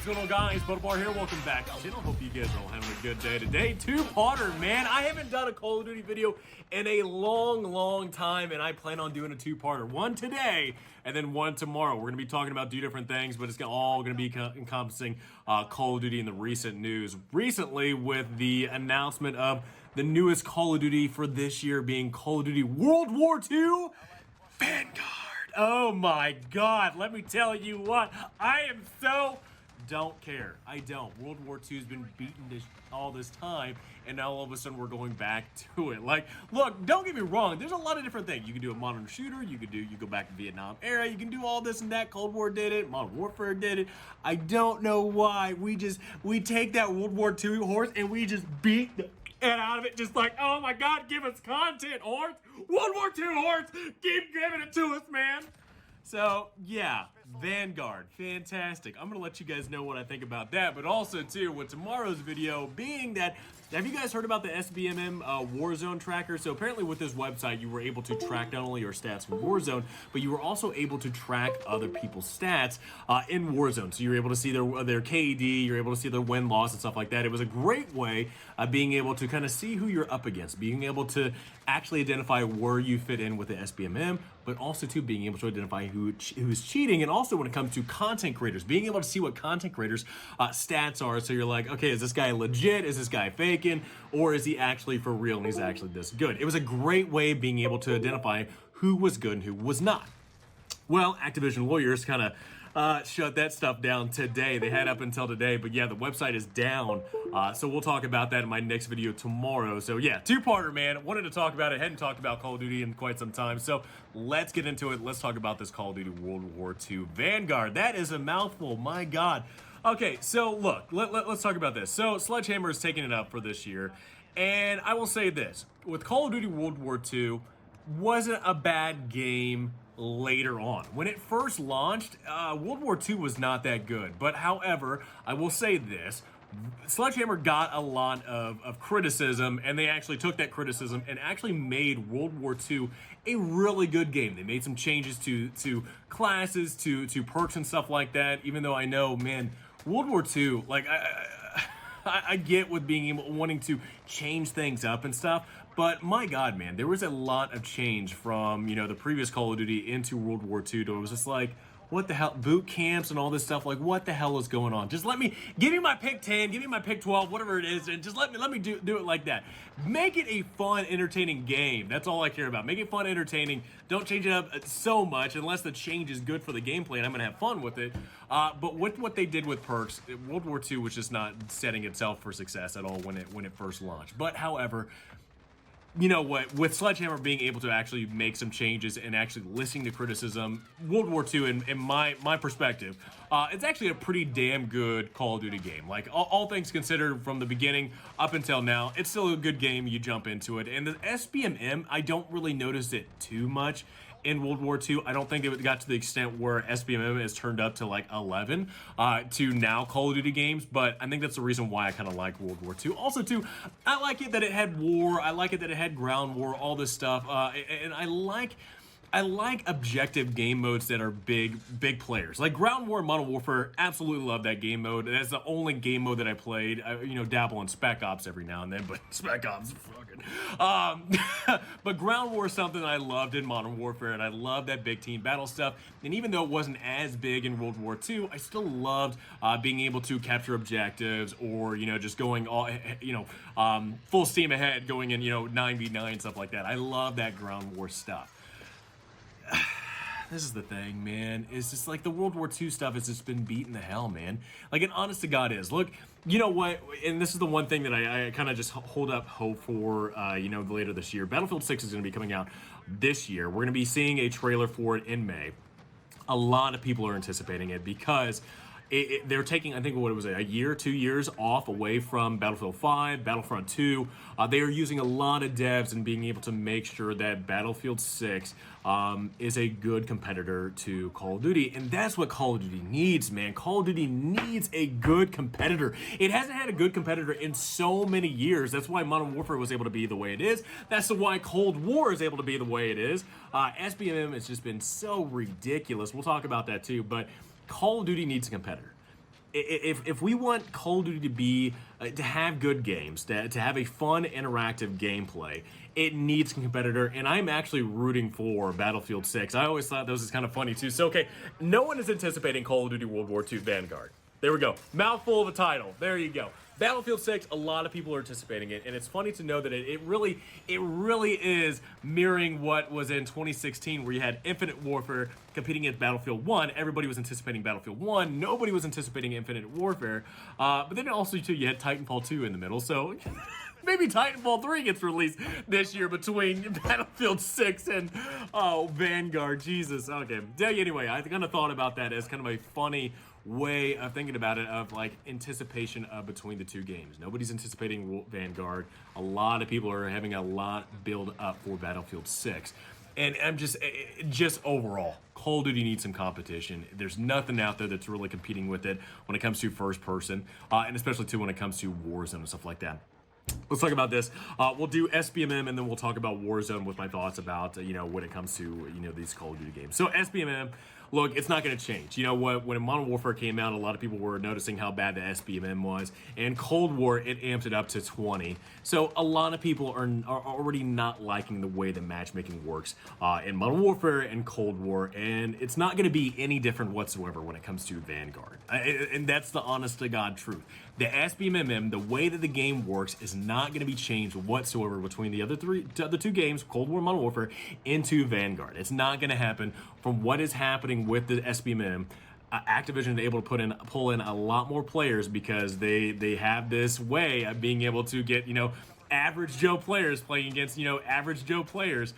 going on, guys? Butterbar here. Welcome back to the channel. Hope you guys are all having a good day today. Two-parter, man. I haven't done a Call of Duty video in a long time, and I plan on doing a two-parter. One today, and then one tomorrow. We're going to be talking about two different things, but it's all going to be encompassing Call of Duty in the recent news. Recently, with the announcement of the newest Call of Duty for this year being Call of Duty World War II Vanguard. Oh my God, let me tell you what, I am so don't care. I don't. World War II has been beaten all this time, and now all of a sudden we're going back to it. Like, look, don't get me wrong, there's a lot of different things. You can do a modern shooter, you go back to Vietnam era, you can do all this and that. Cold War did it, Modern Warfare did it. I don't know why. We take that World War II horse and we just beat the and out of it, just like, oh my God, give us content, horse. World War II horse, keep giving it to us, man. So, yeah, Vanguard, fantastic. I'm going to let you guys know what I think about that, but also, too, with tomorrow's video being that, have you guys heard about the SBMM Warzone tracker? So, apparently with this website, you were able to track not only your stats from Warzone, but you were also able to track other people's stats in Warzone. So, you're able to see their KD, you're able to see their win-loss and stuff like that. It was a great way of being able to kind of see who you're up against, being able to actually identify where you fit in with the SBMM, but also, too, being able to identify who's cheating, and also when it comes to content creators, being able to see what content creators' stats are. So you're like, okay, is this guy legit? Is this guy faking? Or is he actually for real and he's actually this good? It was a great way of being able to identify who was good and who was not. Well, Activision lawyers kind of shut that stuff down today. They had up until today, but yeah, the website is down. So we'll talk about that in my next video tomorrow. So yeah, two-parter, man. Wanted to talk about it. Hadn't talked about Call of Duty in quite some time. So let's get into it. Let's talk about this Call of Duty World War II Vanguard. That is a mouthful. My God. Okay, so look, let's talk about this. So Sledgehammer is taking it up for this year. And I will say this. With Call of Duty World War II, wasn't a bad game later on. When it first launched, World War II was not that good. But however, I will say this, Sledgehammer got a lot of criticism, and they actually took that criticism and actually made World War II a really good game. They made some changes to classes, to perks and stuff like that, even though I know, man, World War II, like, I get with wanting to change things up and stuff, but my God, man, there was a lot of change from, the previous Call of Duty into World War II. It was just like, what the hell, boot camps and all this stuff, like, what the hell is going on? Just give me my pick 10, give me my pick 12, whatever it is, and just let me do it like that. Make it a fun, entertaining game. That's all I care about. Make it fun, entertaining. Don't change it up so much unless the change is good for the gameplay and I'm going to have fun with it. But with what they did with perks, World War II was just not setting itself for success at all when it first launched. But however, you know what, with Sledgehammer being able to actually make some changes and actually listening to criticism, World War II, in my perspective, it's actually a pretty damn good Call of Duty game. Like, all things considered, from the beginning up until now, it's still a good game. You jump into it. And the SBMM, I don't really notice it too much in World War II. I don't think it got to the extent where SBMM has turned up to like 11 to now Call of Duty games, but I think that's the reason why I kind of like World War II. Also, too, I like it that it had war. I like it that it had ground war, all this stuff, and I like objective game modes that are big players. Like Ground War and Modern Warfare, absolutely love that game mode. That's the only game mode that I played. I, dabble in Spec Ops every now and then, but Spec Ops, fucking. But Ground War is something I loved in Modern Warfare, and I love that big team battle stuff. And even though it wasn't as big in World War II, I still loved being able to capture objectives, or just going all full steam ahead, going in 9v9, stuff like that. I love that Ground War stuff. This is the thing, man. It's just like the World War II stuff has just been beaten to hell, man. Like, it honest to God is. Look, you know what? And this is the one thing that I kind of just hold up hope for, later this year. Battlefield 6 is going to be coming out this year. We're going to be seeing a trailer for it in May. A lot of people are anticipating it because they're taking, I think, what it was, a year, 2 years off away from Battlefield 5, Battlefront 2. They are using a lot of devs and being able to make sure that Battlefield 6 is a good competitor to Call of Duty. And that's what Call of Duty needs, man. Call of Duty needs a good competitor. It hasn't had a good competitor in so many years. That's why Modern Warfare was able to be the way it is. That's why Cold War is able to be the way it is. SBMM has just been so ridiculous. We'll talk about that too, but Call of Duty needs a competitor. if we want Call of Duty to be to have good games, to have a fun, interactive gameplay, it needs a competitor, and I'm actually rooting for Battlefield 6. I always thought those was kind of funny too. So okay, no one is anticipating Call of Duty World War II Vanguard. There we go. Mouthful of a title. There you go. Battlefield 6, a lot of people are anticipating it, and it's funny to know that it really is mirroring what was in 2016, where you had Infinite Warfare competing against Battlefield 1. Everybody was anticipating Battlefield 1. Nobody was anticipating Infinite Warfare. But then also, too, you had Titanfall 2 in the middle, so maybe Titanfall 3 gets released this year between Battlefield 6 and Vanguard. Jesus. Okay. Yeah, anyway, I kind of thought about that as kind of a funny way of thinking about it, of like anticipation between the two games. Nobody's anticipating Vanguard. A lot of people are having a lot build up for Battlefield 6. And I'm just overall, Call of Duty needs some competition. There's nothing out there that's really competing with it when it comes to first person, and especially too when it comes to Warzone and stuff like that. Let's talk about this. We'll do SBMM, and then we'll talk about Warzone with my thoughts about, when it comes to, these Call of Duty games. So SBMM, look, it's not going to change. You know what? When Modern Warfare came out, a lot of people were noticing how bad the SBMM was. And Cold War, it amped it up to 20. So a lot of people are already not liking the way the matchmaking works in Modern Warfare and Cold War. And it's not going to be any different whatsoever when it comes to Vanguard. And that's the honest to God truth. The SBMM, the way that the game works, is not going to be changed whatsoever between the other two games, Cold War and Modern Warfare, into Vanguard. It's not going to happen. From what is happening with the SBMM, Activision is able to pull in a lot more players because they have this way of being able to get, average Joe players playing against, average Joe players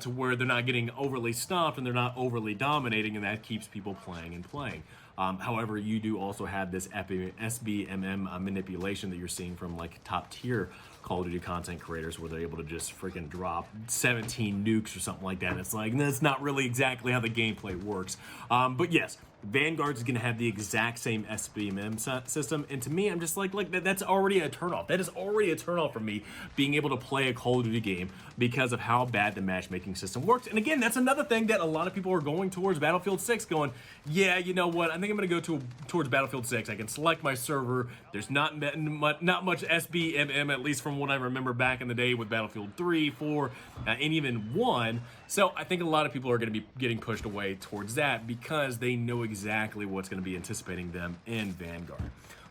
to where they're not getting overly stomped and they're not overly dominating, and that keeps people playing and playing. However, you do also have this SBMM manipulation that you're seeing from like top tier Call of Duty content creators, where they're able to just freaking drop 17 nukes or something like that. It's like, that's not really exactly how the gameplay works. But yes, Vanguard's going to have the exact same SBMM system, and to me, I'm just like that's already a turnoff. That is already a turnoff for me, being able to play a Call of Duty game because of how bad the matchmaking system works. And again, that's another thing that a lot of people are going towards Battlefield 6, going, yeah, you know what? I think I'm going to go towards Battlefield 6. I can select my server. There's not much SBMM, at least from what I remember back in the day with Battlefield 3, 4, and even 1. So I think a lot of people are going to be getting pushed away towards that because they know exactly what's going to be anticipating them in Vanguard.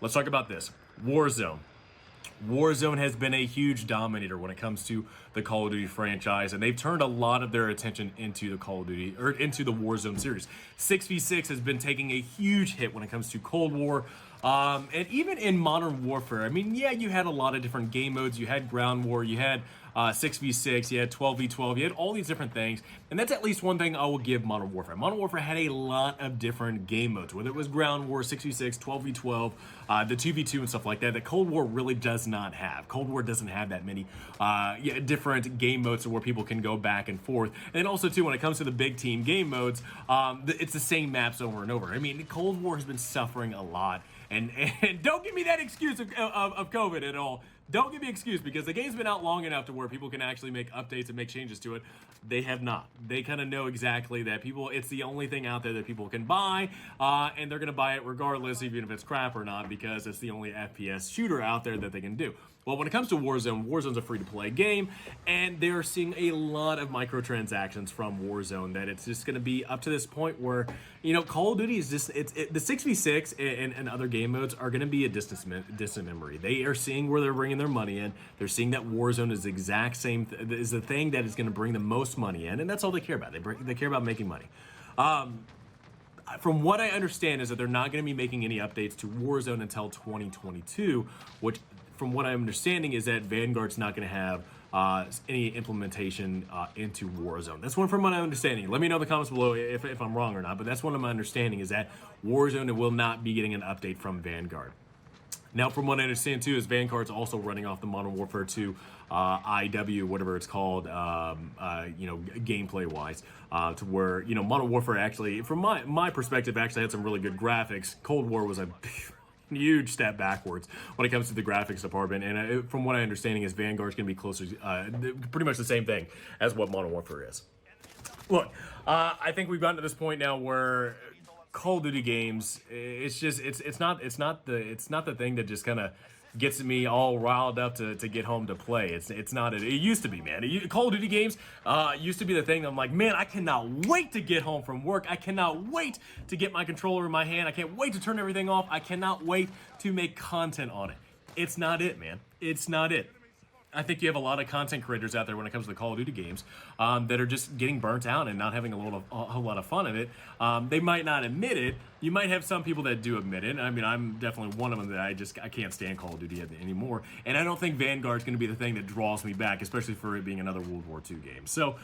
Let's talk about this. Warzone. Warzone has been a huge dominator when it comes to the Call of Duty franchise, and they've turned a lot of their attention into the Call of Duty, or into the Warzone series. 6v6 has been taking a huge hit when it comes to Cold War, and even in Modern Warfare. I mean, yeah, you had a lot of different game modes. You had Ground War, you had 6v6, you had 12v12, you had all these different things, and that's at least one thing I will give Modern Warfare. Modern Warfare had a lot of different game modes, whether it was Ground War, 6v6, 12v12, the 2v2 and stuff like that Cold War really does not have. Cold War doesn't have that many different game modes where people can go back and forth. And also, too, when it comes to the big team game modes, it's the same maps over and over. I mean, Cold War has been suffering a lot, and don't give me that excuse of COVID at all. Don't give me an excuse, because the game's been out long enough to where people can actually make updates and make changes to it. They have not. They kind of know exactly that it's the only thing out there that people can buy, and they're going to buy it regardless, even if it's crap or not, because it's the only FPS shooter out there that they can do. Well, when it comes to Warzone, Warzone's a free-to-play game, and they're seeing a lot of microtransactions from Warzone, that it's just going to be up to this point where, Call of Duty is just, the 6v6 and other game modes are going to be a distant memory. They are seeing where they're bringing their money in. They're seeing that Warzone is the exact same, is the thing that is going to bring the most money in, and that's all they care about. They care about making money. From what I understand is that they're not going to be making any updates to Warzone until 2022, which, from what I'm understanding, is that Vanguard's not going to have any implementation into Warzone. That's one from my understanding. Let me know in the comments below if I'm wrong or not, but that's one of my understanding, is that Warzone will not be getting an update from Vanguard. Now, from what I understand, too, is Vanguard's also running off the Modern Warfare 2 IW, whatever it's called, gameplay-wise, to where, Modern Warfare actually, from my perspective, actually had some really good graphics. Cold War was a huge step backwards when it comes to the graphics department, and from what I understanding is Vanguard's going to be closer, pretty much the same thing as what Modern Warfare is. Look, I think we've gotten to this point now where Call of Duty games, it's just it's not the thing that just kind of gets me all riled up to get home to play. It's not it. It used to be, man. Call of Duty games used to be the thing that I'm like, man, I cannot wait to get home from work. I cannot wait to get my controller in my hand. I can't wait to turn everything off. I cannot wait to make content on it. It's not it, man. It's not it. I think you have a lot of content creators out there when it comes to the Call of Duty games that are just getting burnt out and not having a whole lot of fun in it. They might not admit it. You might have some people that do admit it. I mean, I'm definitely one of them that I can't stand Call of Duty anymore. And I don't think Vanguard's going to be the thing that draws me back, especially for it being another World War II game. So,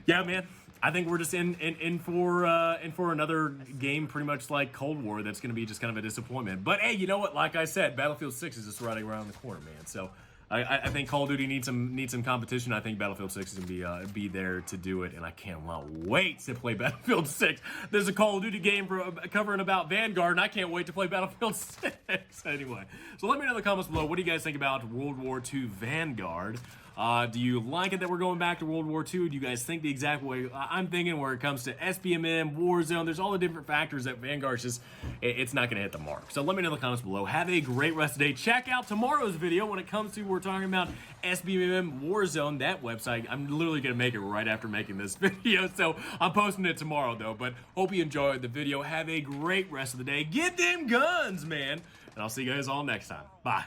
yeah, man. I think we're just in for another game pretty much like Cold War that's going to be just kind of a disappointment. But hey, you know what? Like I said, Battlefield 6 is just right around the corner, man. So I think Call of Duty needs some competition. I think Battlefield 6 is going to be there to do it, and I cannot wait to play Battlefield 6. There's a Call of Duty game covering about Vanguard, and I can't wait to play Battlefield 6. Anyway, so let me know in the comments below, what do you guys think about World War II Vanguard? Do you like it that we're going back to World War II? Do you guys think the exact way I'm thinking where it comes to SBMM, Warzone? There's all the different factors that Vanguard's just, it's not going to hit the mark. So let me know in the comments below. Have a great rest of the day. Check out tomorrow's video when it comes to, we're talking about SBMM Warzone, that website. I'm literally going to make it right after making this video, so I'm posting it tomorrow though. But hope you enjoyed the video. Have a great rest of the day. Get them guns, man. And I'll see you guys all next time. Bye.